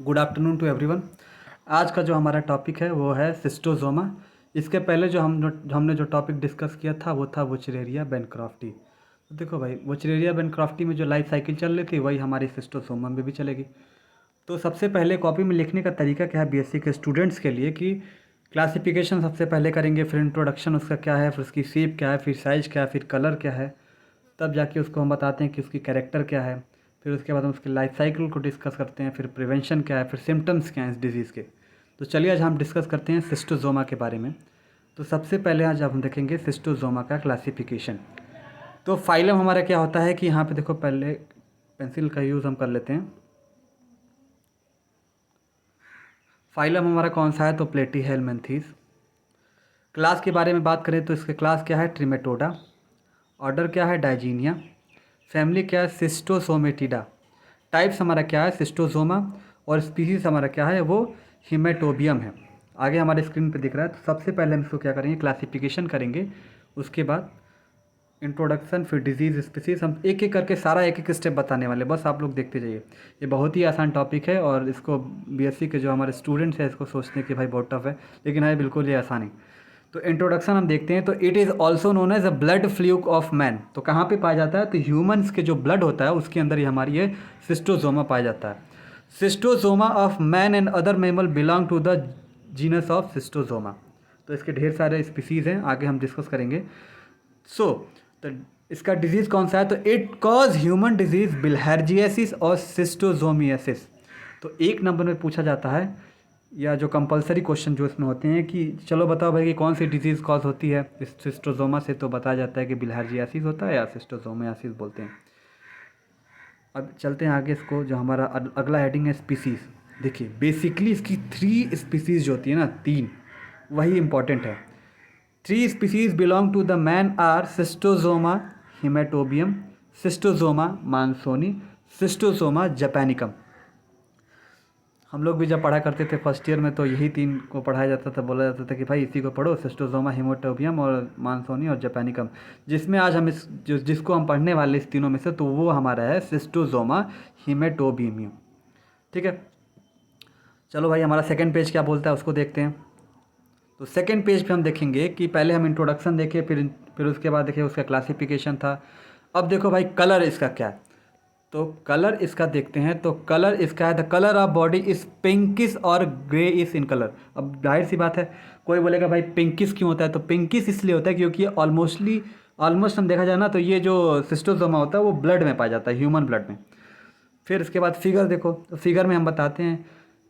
Good afternoon to everyone. आज का जो हमारा टॉपिक है वो है सिस्टोजोमा। इसके पहले हमने जो टॉपिक डिस्कस किया था वो था वुचरेरिया बेनक्रॉफ्टी। तो देखो भाई, वुचरेरिया बेनक्रॉफ्टी में जो लाइफ साइकिल चल रही थी वही हमारी सिस्टोसोमा में भी चलेगी। तो सबसे पहले कॉपी में लिखने का तरीका क्या है बीएससी के स्टूडेंट्स के लिए कि क्लासिफिकेशन सबसे पहले करेंगे, फिर इंट्रोडक्शन उसका क्या है, फिर उसकी शेप क्या है, फिर साइज़ क्या है, फिर कलर क्या है, तब जाके उसको हम बताते हैं कि उसकी कैरेक्टर क्या है। फिर उसके बाद हम उसके लाइफ साइकिल को डिस्कस करते हैं, फिर प्रिवेंशन क्या है, फिर सिम्टम्स क्या हैं इस डिज़ीज़ के। तो चलिए आज हम डिस्कस करते हैं सिस्टोजोमा के बारे में। तो सबसे पहले आज हम देखेंगे सिस्टोजोमा का क्लासिफिकेशन। तो फाइलम हमारा क्या होता है कि यहाँ पे देखो, पहले पेंसिल का यूज़ हम कर लेते हैं। फाइलम हमारा कौन सा है, तो प्लेटीहेलमिन्थीस। क्लास के बारे में बात करें तो इसके क्लास क्या है, ट्रिमेटोडा। ऑर्डर क्या है, डाइजीनिया। फैमिली क्या है, सिस्टोसोमेटिडा। टाइप्स हमारा क्या है, सिस्टोजोमा। और स्पीसीज हमारा क्या है, वो हिमेटोबियम है। आगे हमारे स्क्रीन पे दिख रहा है। तो सबसे पहले हम इसको क्या करेंगे, क्लासिफिकेशन करेंगे, उसके बाद इंट्रोडक्शन, फिर डिजीज़, स्पीसीज। हम एक एक करके सारा एक एक स्टेप बताने वाले, बस आप लोग देखते जाइए। ये बहुत ही आसान टॉपिक है और इसको बीएससी के जो हमारे स्टूडेंट्स हैं इसको सोचते हैं कि भाई बहुत टफ है, लेकिन है बिल्कुल ये आसान है। तो इंट्रोडक्शन हम देखते हैं। तो it is also known as a blood fluke of man. तो कहाँ पे पाया जाता है, तो ह्यूमंस के जो ब्लड होता है उसके अंदर ही हमारी ये सिस्टोजोमा पाया जाता है। Schistosoma of man and other mammal belong to the genus of Schistosoma. तो इसके ढेर सारे स्पीसीज़ हैं, आगे हम डिस्कस करेंगे। सो तो इसका डिजीज़ कौन सा है, तो इट कॉज ह्यूमन डिजीज़ बिलहार्जियासिस और सिस्टोजोमियासिस। तो एक नंबर में पूछा जाता है, या जो कंपलसरी क्वेश्चन जो इसमें होते हैं कि चलो बताओ भाई कि कौन सी डिजीज़ कॉज होती है इस सिस्टोजोमा से, तो बताया जाता है कि बिलहार्जियासिस होता है या सिस्टोजोमियासिस बोलते हैं। अब चलते हैं आगे। इसको जो हमारा अगला हेडिंग है स्पीसीज़। देखिए बेसिकली इसकी 3 स्पीसीज़ जो होती है ना, 3, वही इंपॉर्टेंट है। 3 species belong to the man are Schistosoma haematobium, Schistosoma mansoni, Schistosoma japonicum. हम लोग भी जब पढ़ा करते थे फर्स्ट ईयर में तो यही 3 को पढ़ाया जाता था, बोला जाता था कि भाई इसी को पढ़ो, सिस्टोजोमा हिमेटोबियम और मानसोनी और जापानिकम। जिसमें आज हम जिसको हम पढ़ने वाले इस तीनों में से, तो वो हमारा है सिस्टोजोमा हिमेटोबियम। ठीक है, चलो भाई हमारा सेकंड पेज क्या बोलता है उसको देखते हैं। तो सेकेंड पेज पे हम देखेंगे कि पहले हम इंट्रोडक्शन देखें, फिर उसके बाद देखिए उसका क्लासिफिकेशन था। अब देखो भाई कलर इसका क्या है, तो कलर इसका देखते हैं। तो कलर इसका है, the colour of body is pinkish और ग्रे इज इन कलर। अब जाहिर सी बात है, कोई बोलेगा भाई पिंकिश क्यों होता है, तो पिंकिश इसलिए होता है क्योंकि ऑलमोस्ट हम देखा जाए ना तो ये जो सिस्टोजोमा होता है वो ब्लड में पाया जाता है, ह्यूमन ब्लड में। फिर इसके बाद फिगर देखो, तो फिगर में हम बताते हैं,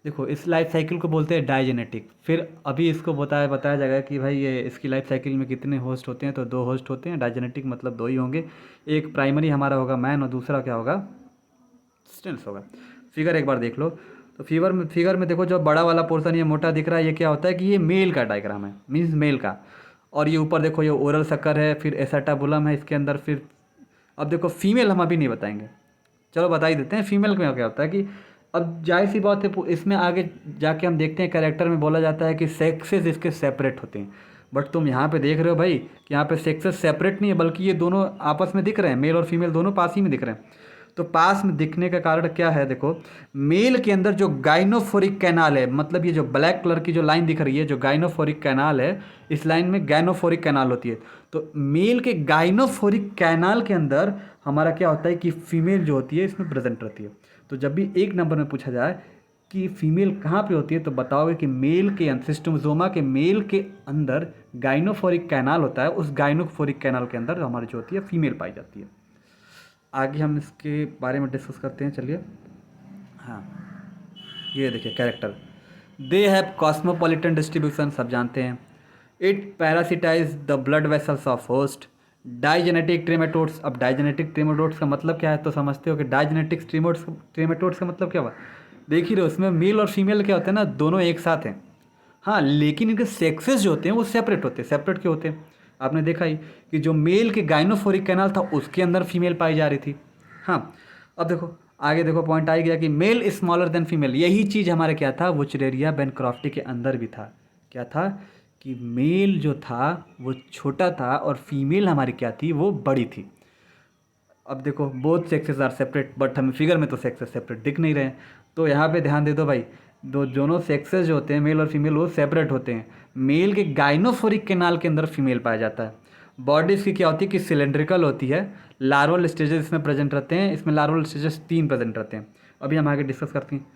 देखो इस लाइफ साइकिल को बोलते हैं डायजेनेटिक। फिर अभी इसको बताया जाएगा कि भाई ये इसकी लाइफ साइकिल में कितने होस्ट होते हैं, तो 2 होस्ट होते हैं। डायजेनेटिक मतलब 2 ही होंगे, एक प्राइमरी हमारा होगा मैन और दूसरा क्या होगा, स्टेंस होगा। फिगर एक बार देख लो। तो फिगर में देखो, जो बड़ा वाला पोर्शन ये मोटा दिख रहा है, ये क्या होता है कि ये मेल का डायग्राम है, मीन्स मेल का। और ये ऊपर देखो ये ओरल शक्कर है, फिर एसेटाबुलम है इसके अंदर। फिर अब देखो फीमेल हम अभी नहीं बताएंगे, चलो बता ही देते हैं। फीमेल में क्या होता है कि अब जाहिर सी बात है, इसमें आगे जाके हम देखते हैं कैरेक्टर में बोला जाता है कि सेक्सेस इसके सेपरेट होते हैं। बट तुम यहाँ पे देख रहे हो भाई कि यहाँ पे सेक्सेस सेपरेट नहीं है, बल्कि ये दोनों आपस में दिख रहे हैं, मेल और फीमेल दोनों पास ही में दिख रहे हैं। तो पास में दिखने का कारण क्या है, देखो मेल के अंदर जो गाइनोफोरिक कैनाल है, मतलब ये जो ब्लैक कलर की जो लाइन दिख रही है, जो गाइनोफोरिक कैनाल है, इस लाइन में गाइनोफोरिक कैनाल होती है। तो मेल के गाइनोफोरिक कैनाल के अंदर हमारा क्या होता है कि फीमेल जो होती है इसमें प्रेजेंट रहती है। तो जब भी एक नंबर में पूछा जाए कि फीमेल कहाँ पे होती है, तो बताओगे कि मेल के सिस्टोजोमा के मेल के अंदर गाइनोफोरिक कैनाल होता है, उस गाइनोफोरिक कैनाल के अंदर हमारी जो होती है फीमेल पाई जाती है। आगे हम इसके बारे में डिस्कस करते हैं, चलिए। हाँ, ये देखिए character, they have cosmopolitan distribution, सब जानते हैं। It parasitise the blood vessels of host. Digenetic trematodes. अब डाइजेनेटिक ट्रेमेटोड्स का मतलब क्या है, तो समझते हो कि डाइजेनेटिक ट्रेमेटोड्स का मतलब क्या हुआ, देख ही रहे हो उसमें मेल और फीमेल क्या होते हैं ना, दोनों एक साथ हैं। हाँ, लेकिन इनके सेक्सेस जो होते हैं वो सेपरेट होते हैं। सेपरेट क्यों होते हैं, आपने देखा ही कि जो मेल के गाइनोफोरिक कैनाल था उसके अंदर फीमेल पाई जा रही थी। हाँ, अब देखो आगे देखो, पॉइंट आ गया कि male is smaller than female. यही चीज़ हमारे क्या था, वुचरेरिया बेनक्रॉफ्टी के अंदर भी था। क्या था कि मेल जो था वो छोटा था और फीमेल हमारी क्या थी, वो बड़ी थी। अब देखो both sexes are separate, but हमें फिगर में तो सेक्सेस सेपरेट दिख नहीं रहे हैं। तो यहाँ पे ध्यान दे दो भाई, दो दोनों सेक्सेस जो होते हैं मेल और फीमेल वो सेपरेट होते हैं। मेल के गाइनोफोरिक कैनाल के अंदर फीमेल पाया जाता है। बॉडी इसकी क्या होती है कि सिलेंड्रिकल होती है। लार्वल स्टेजेस इसमें प्रेजेंट रहते हैं, इसमें लार्वल स्टेजेस 3 प्रेजेंट रहते हैं। अभी हम आगे डिस्कस करते हैं।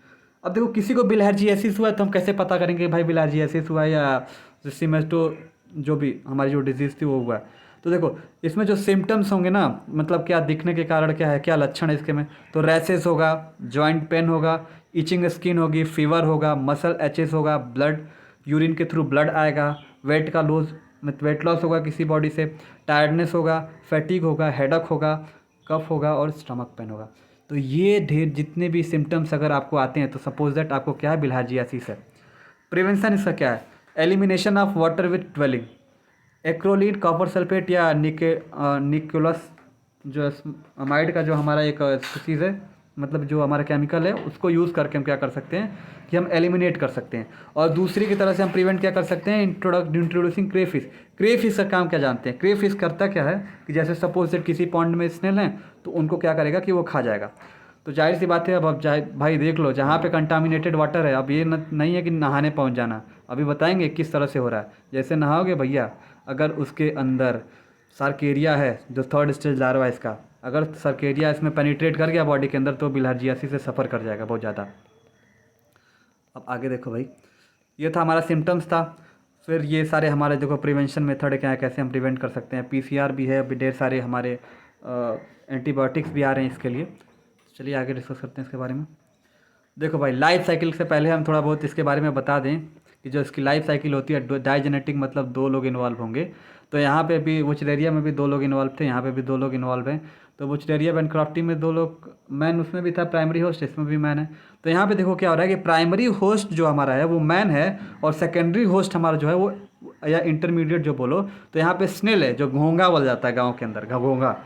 अब देखो किसी को बिलहार्जियासिस हुआ है तो हम कैसे पता करेंगे भाई बिलहार्जियासिस हुआ है या सिमेस्टो जो भी हमारी जो डिजीज़ थी वो हुआ है। तो देखो इसमें जो सिम्टम्स होंगे ना, मतलब क्या दिखने के कारण क्या है, क्या लक्षण है इसके में, तो रैसेस होगा, जॉइंट पेन होगा, इचिंग स्किन होगी, फीवर होगा, मसल एचेस होगा, ब्लड यूरिन के थ्रू ब्लड आएगा, वेट का लॉस वेट लॉस होगा किसी बॉडी से, टायर्डनेस होगा, फैटिग होगा, हेडक होगा, कफ होगा और स्टमक पेन होगा। तो ये ढेर जितने भी सिम्टम्स अगर आपको आते हैं तो सपोज दैट आपको क्या है बिलहार्जियासिस है। प्रिवेंशन इसका क्या है, elimination of water with dwelling, acrolein copper sulphate या निकोलस जो अमाइड का जो हमारा एक चीज़ है, मतलब जो हमारा केमिकल है उसको यूज़ करके हम क्या कर सकते हैं कि हम एलिमिनेट कर सकते हैं। और दूसरी की तरह से हम प्रिवेंट क्या कर सकते हैं, इंट्रोड्यूसिंग क्रेफिश। क्रेफिश का काम क्या जानते हैं, क्रेफिश करता क्या है कि जैसे सपोज दैट किसी पॉन्ड में स्नेल हैं तो उनको क्या करेगा कि वो खा जाएगा। तो जाहिर सी बात है, अब भाई देख लो जहाँ पे कंटामिनेटेड वाटर है, अब ये नहीं है कि नहाने पहुँच जाना, अभी बताएंगे किस तरह से हो रहा है। जैसे नहाओगे भैया, अगर उसके अंदर सार्केरिया है जो 3rd स्टेज लार्वा है इसका, अगर सार्केरिया इसमें पेनिट्रेट कर गया बॉडी के अंदर तो बिलहार्जियासिस से सफ़र कर जाएगा बहुत ज़्यादा। अब आगे देखो भाई, ये था हमारा सिम्टम्स था। फिर ये सारे हमारे देखो प्रिवेंशन मेथड क्या है, कैसे हम प्रिवेंट कर सकते हैं। पीसीआर भी है, अभी ढेर सारे हमारे एंटीबायोटिक्स भी आ रहे हैं इसके लिए। चलिए आगे डिस्कस करते हैं इसके बारे में। देखो भाई लाइफ साइकिल से पहले हम थोड़ा बहुत इसके बारे में बता दें कि जो इसकी लाइफ साइकिल होती है डाइजेनेटिक, मतलब 2 लोग इन्वॉल्व होंगे। तो यहाँ पे भी वुचरेरिया में भी 2 लोग इन्वॉल्व थे, यहाँ पे भी 2 लोग इन्वॉल्व हैं। तो वुचरेरिया बेनक्रॉफ्टी में 2 लोग मैन, उसमें भी था प्राइमरी होस्ट, इसमें भी मैन है। तो यहाँ पे देखो क्या हो रहा है कि प्राइमरी होस्ट जो हमारा है वो मैन है और सेकेंडरी होस्ट हमारा जो है वो या इंटरमीडिएट जो बोलो तो यहाँ पे स्नेल है जो घोंगा बोल जाता है गाँव के अंदर, घोंगा।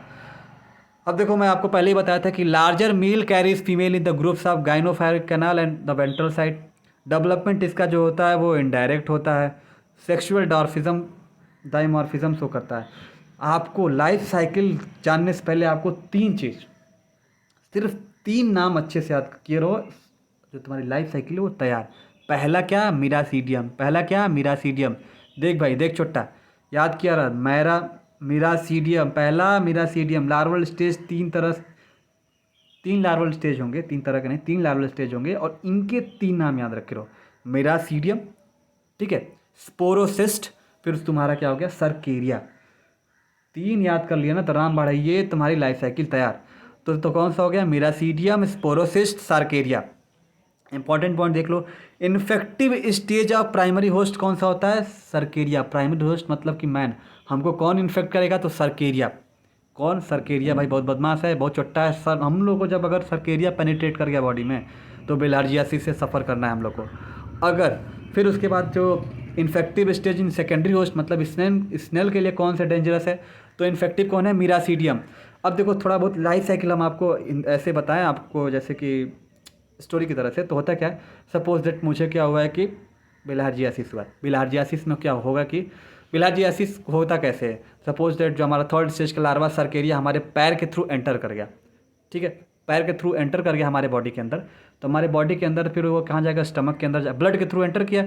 अब देखो मैं आपको पहले ही बताया था कि larger male carries female in the groups of gynaecophoric canal and the ventral side. Development इसका जो होता है वो इनडायरेक्ट होता है। सेक्सुअल डॉर्फिज्म डाइमॉर्फिज्म शो करता है। आपको लाइफ साइकिल जानने से पहले आपको 3 चीज़, सिर्फ 3 नाम अच्छे से याद किए रहो, जो तुम्हारी लाइफ साइकिल है वो तैयार। पहला क्या, मीरासीडियम। पहला क्या, मीरासीडियम। देख भाई देख छोटा, याद किया रहा, मीरासीडियम, पहला miracidium. Larval stage 3 larval stage होंगे, 3 तरह के नहीं, 3 लार्वल स्टेज होंगे और इनके 3 नाम याद रखे रहो। मीरासीडियम, ठीक है, स्पोरोसिस्ट, फिर तुम्हारा क्या हो गया सर्केरिया। 3 याद कर लिया ना तो राम बाढ़, ये तुम्हारी लाइफ साइकिल तैयार। तो कौन सा हो गया, miracidium, sporocyst, cercaria. Important point देख लो, infective stage of primary host कौन सा होता है, सर्केरिया। प्राइमरी होस्ट मतलब कि मैन, हमको कौन इन्फेक्ट करेगा तो सर्केरिया। कौन, सर्केरिया। भाई बहुत बदमाश है, बहुत चुट्टा है सर। हम लोग को जब अगर सर्केरिया पेनिट्रेट कर गया बॉडी में तो बिलहार्जियासिस से सफ़र करना है हम लोग को। अगर फिर उसके बाद जो infective stage in secondary host मतलब स्नेल के लिए कौन सा डेंजरस है, तो इन्फेक्टिव कौन है, मीरासीडियम। अब देखो थोड़ा बहुत लाइफ साइकिल हम आपको ऐसे बताएं आपको जैसे कि स्टोरी की तरह से। तो होता क्या है, सपोज दैट मुझे क्या हुआ है कि बिलहार्जियासिस हुआ है। बिलहार्जियासिस में क्या होगा कि बिलहार्जियासिस होता कैसे है, सपोज दैट जो हमारा 3rd स्टेज का लार्वा सर्केरिया हमारे पैर के थ्रू एंटर कर गया, ठीक है, पैर के थ्रू एंटर कर गया हमारे बॉडी के अंदर। तो हमारे बॉडी के अंदर फिर वो कहाँ जाएगा, स्टमक के अंदर, ब्लड के थ्रू एंटर किया,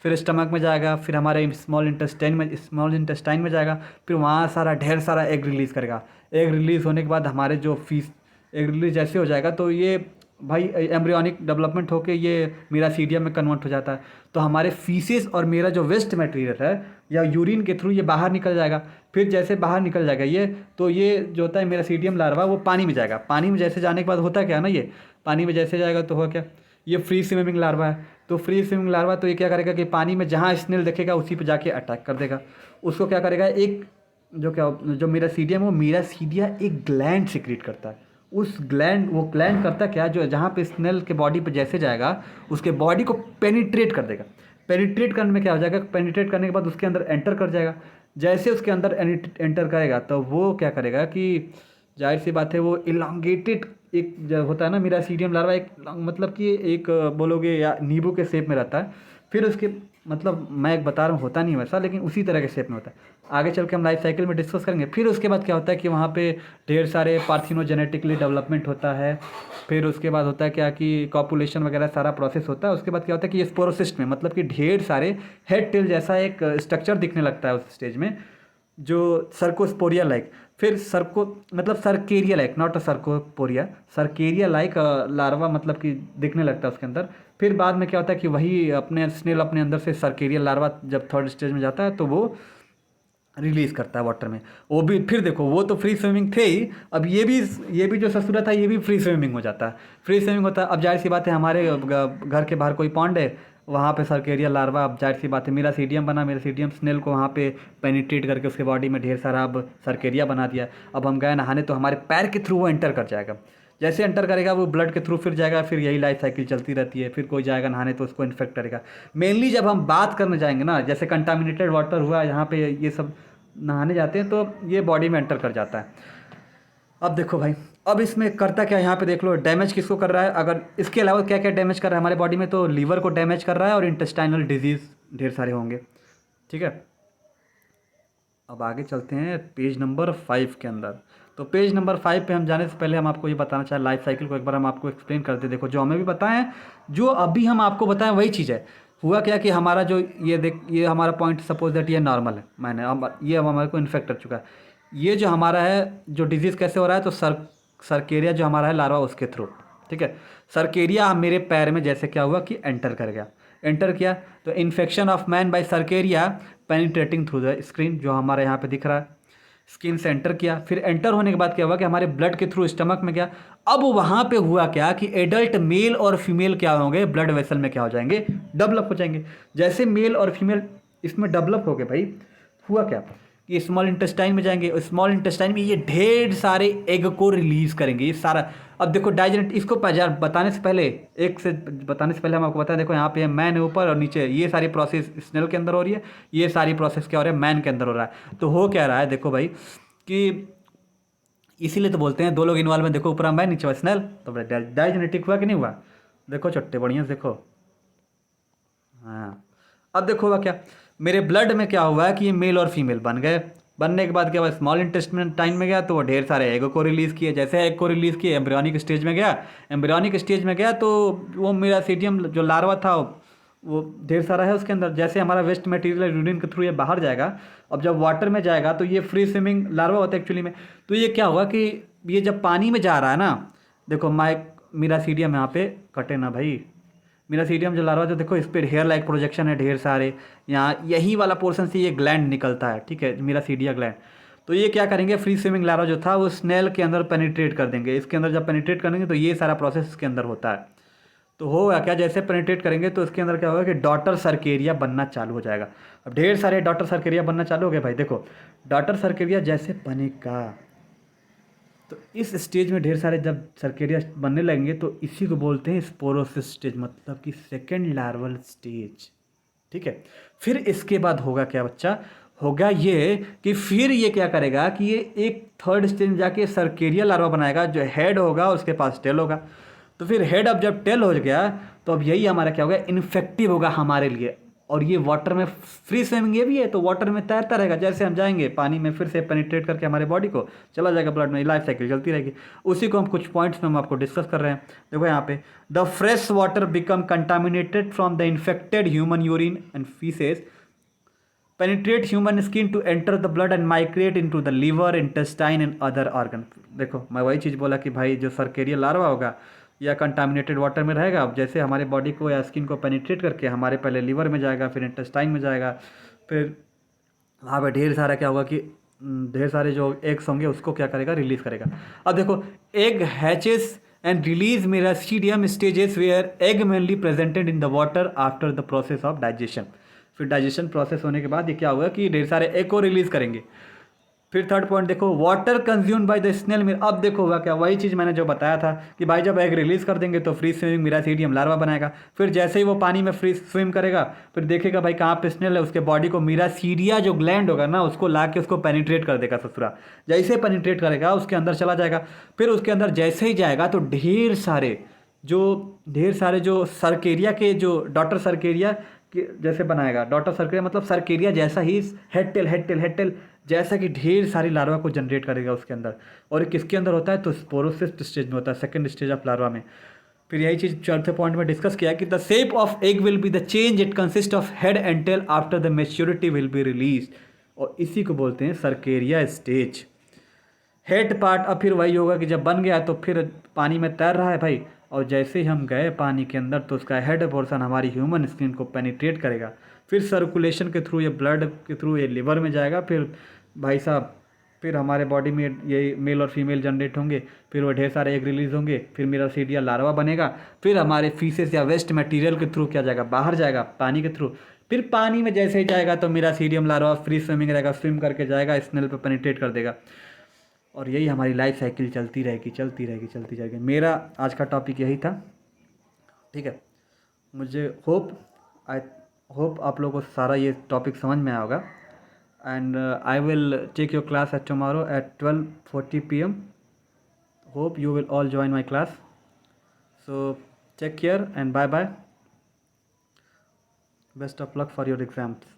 फिर स्टमक में जाएगा, फिर हमारे स्मॉल इंटेस्टाइन में जाएगा, फिर वहाँ सारा ढेर सारा एग रिलीज़ करेगा। एग रिलीज़ होने के बाद हमारे जो एग रिलीज जैसे हो जाएगा तो ये भाई एम्ब्रियोनिक डेवलपमेंट होके ये मीरासीडियम में कन्वर्ट हो जाता है। तो हमारे फीसेस और मेरा जो वेस्ट मटेरियल है या यूरिन के थ्रू ये बाहर निकल जाएगा। फिर जैसे बाहर निकल जाएगा ये, तो ये जो होता है मीरासीडियम लार्वा वो पानी में जाएगा। पानी में जैसे जाने के बाद होता क्या है ना, ये पानी में जैसे जाएगा तो हो क्या, ये फ्री स्विमिंग लार्वा है। तो फ्री स्विमिंग लार्वा तो ये क्या करेगा कि पानी में जहाँ स्नेल देखेगा उसी पे जाके अटैक कर देगा। उसको क्या करेगा, एक जो मीरासीडियम वो मीरासीडिया एक ग्लैंड सिक्रीट करता है। उस वो ग्लैंड करता क्या, जो जहाँ पे स्नेल के बॉडी पे जैसे जाएगा उसके बॉडी को पेनिट्रेट कर देगा। पेनिट्रेट करने में क्या हो जाएगा, पेनिट्रेट करने के बाद उसके अंदर एंटर कर जाएगा। जैसे उसके अंदर एंटर करेगा तो वो क्या करेगा कि जाहिर सी बात है वो इलांगेटेड एक जो होता है ना मीरासीडियम लार्वा, एक मतलब कि एक बोलोगे या नींबू के शेप में रहता है। फिर उसके मतलब मैं एक बता रहा हूँ, होता नहीं वैसा, लेकिन उसी तरह के शेप में होता है। आगे चल के हम लाइफ साइकिल में डिस्कस करेंगे। फिर उसके बाद क्या होता है कि वहाँ पे ढेर सारे पार्थिनोजेनेटिकली डेवलपमेंट होता है। फिर उसके बाद होता है क्या कि कॉपुलेशन वगैरह सारा प्रोसेस होता है। उसके बाद क्या होता है कि ये स्पोरोसिस्ट में मतलब कि ढेर सारे हेड टेल जैसा एक स्ट्रक्चर दिखने लगता है उस स्टेज में, जो सर्कोस्पोरिया लाइक, फिर सर्को मतलब सर्केरिया लाइक, नॉट अ सर्कोपोरिया, सर्केरिया लाइक लार्वा मतलब कि दिखने लगता है उसके अंदर। फिर बाद में क्या होता है कि वही अपने स्नेल अपने अंदर से सर्केरिया लार्वा जब थर्ड स्टेज में जाता है तो वो रिलीज करता है वाटर में। वो भी फिर देखो, वो तो फ्री स्विमिंग थे ही, अब ये भी जो ससुरा था ये भी फ्री स्विमिंग हो जाता है। फ्री स्विमिंग होता है। अब जाहिर सी बात है हमारे घर के बाहर कोई पॉन्ड है, वहाँ पे सर्केरिया लार्वा, अब जाहिर सी बात है मेरा सीडियम बना, मेरा सीडियम स्नेल को वहाँ पे पेनिट्रेट करके उसके बॉडी में ढेर सारा अब सर्केरिया बना दिया। अब हम गए नहाने तो हमारे पैर के थ्रू वो एंटर कर जाएगा। जैसे एंटर करेगा वो ब्लड के थ्रू फिर जाएगा, फिर यही लाइफ साइकिल चलती रहती है। फिर कोई जाएगा नहाने तो उसको इन्फेक्ट करेगा। मेनली जब हम बात करने जाएंगे ना, जैसे कंटामिनेटेड वाटर हुआ यहाँ पे, ये सब नहाने जाते हैं तो ये बॉडी में एंटर कर जाता है। अब देखो भाई, अब इसमें करता क्या है, यहाँ पे देख लो डैमेज किसको कर रहा है। अगर इसके अलावा क्या क्या डैमेज कर रहा है हमारे बॉडी में, तो लीवर को डैमेज कर रहा है और इंटेस्टाइनल डिजीज ढेर सारे होंगे। ठीक है, अब आगे चलते हैं पेज नंबर 5 के अंदर। तो पेज नंबर 5 पे हम जाने से पहले हम आपको ये बताना चाहें, लाइफ साइकिल को एक बार हम आपको एक्सप्लेन करते। देखो जो हमें भी बताएं, जो अभी हम आपको बताएं वही चीज़ है। हुआ क्या कि हमारा जो ये देख, ये हमारा पॉइंट सपोज दैट ये नॉर्मल है, मैंने अब ये अब हमारे को इन्फेक्ट कर चुका है। ये जो हमारा है, जो डिजीज़ कैसे हो रहा है, तो सर्केरिया जो हमारा है लार्वा, उसके थ्रू। ठीक है, सर्केरिया मेरे पैर में जैसे क्या हुआ कि एंटर कर गया, एंटर किया तो infection of man by cercaria penetrating through the screen, जो हमारे यहाँ पे दिख रहा है, स्किन से एंटर किया। फिर एंटर होने के बाद क्या हुआ कि हमारे ब्लड के थ्रू स्टमक में गया। अब वहाँ पे हुआ क्या कि एडल्ट मेल और फीमेल क्या होंगे, ब्लड वेसल में क्या हो जाएंगे, डेवलप हो जाएंगे। जैसे मेल और फीमेल इसमें डेवलप हो गए भाई, हुआ क्या कि स्मॉल इंटेस्टाइन में जाएंगे। स्मॉल इंटेस्टाइन में ये ढेर सारे एग को रिलीज करेंगे, ये सारा। अब देखो डाइजेनेट, इसको बताने से पहले, एक से बताने से पहले हम आपको बताएं, देखो यहाँ पे मैन है ऊपर और नीचे, ये सारी प्रोसेस स्नेल के अंदर हो रही है, ये सारी प्रोसेस क्या हो रहा है, मैन के अंदर हो रहा है। तो हो क्या रहा है देखो भाई, कि इसीलिए तो बोलते हैं दो लोग इन्वॉल्व में, देखो ऊपर मैन नीचे स्नेल, तो डाइजेनेटिक हुआ कि नहीं हुआ। देखो चट्टे बढ़िया से देखो, हाँ। अब देखो हुआ क्या, मेरे ब्लड में क्या हुआ है कि ये मेल और फीमेल बन गए। बनने के बाद क्या हुआ, स्मॉल इंटेस्टाइन में गया तो वो ढेर सारे एग को रिलीज़ किए। जैसे एग को रिलीज़ किए, एम्ब्रियोनिक स्टेज में गया। एम्ब्रियोनिक स्टेज में गया तो वो मेरा सीडियम जो लार्वा था वो ढेर सारा है उसके अंदर। जैसे हमारा वेस्ट मटेरियल यूरिन के थ्रू ये बाहर जाएगा, अब जब वाटर में जाएगा तो ये फ्री स्विमिंग लार्वा होता है एक्चुअली में। तो ये क्या होगा कि ये जब पानी में जा रहा है ना, देखो मेरा सीडियम यहाँ पे कटे ना भाई, मेरा सीडियम जो लार्वा जो देखो इस पर हेयर लाइक प्रोजेक्शन है ढेर सारे, यहाँ यही वाला पोर्शन से ये ग्लैंड निकलता है। ठीक है, मेरा सीडिया ग्लैंड। तो ये क्या करेंगे, फ्री स्विमिंग लार्वा जो था वो स्नेल के अंदर पेनिट्रेट कर देंगे। इसके अंदर जब पेनिट्रेट करेंगे तो ये सारा प्रोसेस इसके अंदर होता है। तो होगा क्या, जैसे पेनिट्रेट करेंगे तो इसके अंदर क्या होगा कि डॉटर सर्केरिया बनना चालू हो जाएगा। अब ढेर सारे डॉटर सर्केरिया बनना चालू हो गए भाई। देखो डॉटर सर्केरिया जैसे बनेगा तो इस स्टेज में ढेर सारे जब सर्केरिया बनने लगेंगे तो इसी को बोलते हैं स्पोरोसिस स्टेज, मतलब कि सेकेंड लार्वल स्टेज। ठीक है, फिर इसके बाद होगा क्या बच्चा, होगा ये कि फिर ये क्या करेगा कि ये एक थर्ड स्टेज में जाके सर्केरिया लार्वा बनाएगा। जो हेड होगा उसके पास टेल होगा। तो फिर हेड अब जब टेल हो गया तो अब यही हमारा क्या होगा, इन्फेक्टिव होगा हमारे लिए। और ये वाटर में फ्री स्विमिंग ये भी है तो वाटर में तैरता रहेगा। जैसे हम जाएंगे पानी में फिर से पेनिट्रेट करके हमारे बॉडी को चला जाएगा ब्लड में, लाइफ साइकिल चलती रहेगी। उसी को हम कुछ पॉइंट्स में हम आपको डिस्कस कर रहे हैं। देखो यहाँ पे, the fresh water become contaminated from the infected human urine and faeces, penetrate human skin to enter the blood and migrate into the liver, intestine and other organ। देखो मैं वही चीज़ बोला कि भाई जो सर्केरिया लार्वा होगा या कंटामिनेटेड वाटर में रहेगा, अब जैसे हमारे बॉडी को या स्किन को पेनिट्रेट करके हमारे पहले लीवर में जाएगा, फिर इंटेस्टाइन में जाएगा, फिर वहाँ पे ढेर सारा क्या होगा कि ढेर सारे जो एग्स होंगे उसको क्या करेगा, रिलीज करेगा। अब देखो egg hatches and release miracidium stages where egg mainly presented in the water after the process of digestion. फिर डाइजेशन प्रोसेस होने के बाद ये क्या होगा कि ढेर सारे एग को रिलीज करेंगे। फिर थर्ड पॉइंट देखो, water consumed by the snail मिर। अब देखो होगा क्या, वही चीज़ मैंने जो बताया था कि भाई जब एग रिलीज कर देंगे तो फ्री स्विमिंग मिरासीडियम लार्वा बनाएगा। फिर जैसे ही वो पानी में फ्री स्विम करेगा फिर देखेगा भाई कहाँ पे स्नेल है, उसके बॉडी को मिरासीडिया जो ग्लैंड होगा ना उसको ला के उसको पेनिट्रेट कर देगा ससुरा। जैसे पेनिट्रेट करेगा उसके अंदर चला जाएगा। फिर उसके अंदर जैसे ही जाएगा तो ढेर सारे जो सर्केरिया के जो डॉटर सर्केरिया जैसे बनाएगा। डॉटर सर्केरिया मतलब सर्केरिया जैसा ही हेड टेल जैसा कि ढेर सारी लार्वा को जनरेट करेगा उसके अंदर। और ये किसके अंदर होता है? तो स्पोरोसिस्ट स्टेज में होता है, सेकंड स्टेज ऑफ लार्वा में। फिर यही चीज़ चौथे पॉइंट में डिस्कस किया कि the shape of egg will be the change, it consist of head and tail after the maturity will be release. और इसी को बोलते हैं सर्केरिया स्टेज। हेड पार्ट अब फिर वही होगा कि जब बन गया तो फिर पानी में तैर रहा है भाई, और जैसे ही हम गए पानी के अंदर तो उसका हेड पोर्शन हमारी ह्यूमन स्किन को पेनिट्रेट करेगा, फिर सर्कुलेशन के थ्रू, ये ब्लड के थ्रू ये लिवर में जाएगा, फिर भाई साहब फिर हमारे बॉडी में ये मेल और फीमेल जनरेट होंगे, फिर वो ढेर सारे एग रिलीज होंगे, फिर मिरासीडिया लार्वा बनेगा, फिर हमारे फीसेस या वेस्ट मटेरियल के थ्रू क्या जाएगा? बाहर जाएगा पानी के थ्रू। फिर पानी में जैसे ही जाएगा तो मिरासीडियम लार्वा फ्री स्विमिंग रहेगा, स्विम करके जाएगा, स्नेल पे पेनिट्रेट कर देगा। और यही हमारी लाइफ साइकिल चलती रहेगी चलती रहेगी चलती रहेगी। मेरा आज का टॉपिक यही था, ठीक है। मुझे आई होप आप लोगों को सारा ये टॉपिक समझ में आया होगा। And I will take your class at tomorrow at 12:40 PM। Hope you will all join my class. So take care and bye bye. Best of luck for your exams.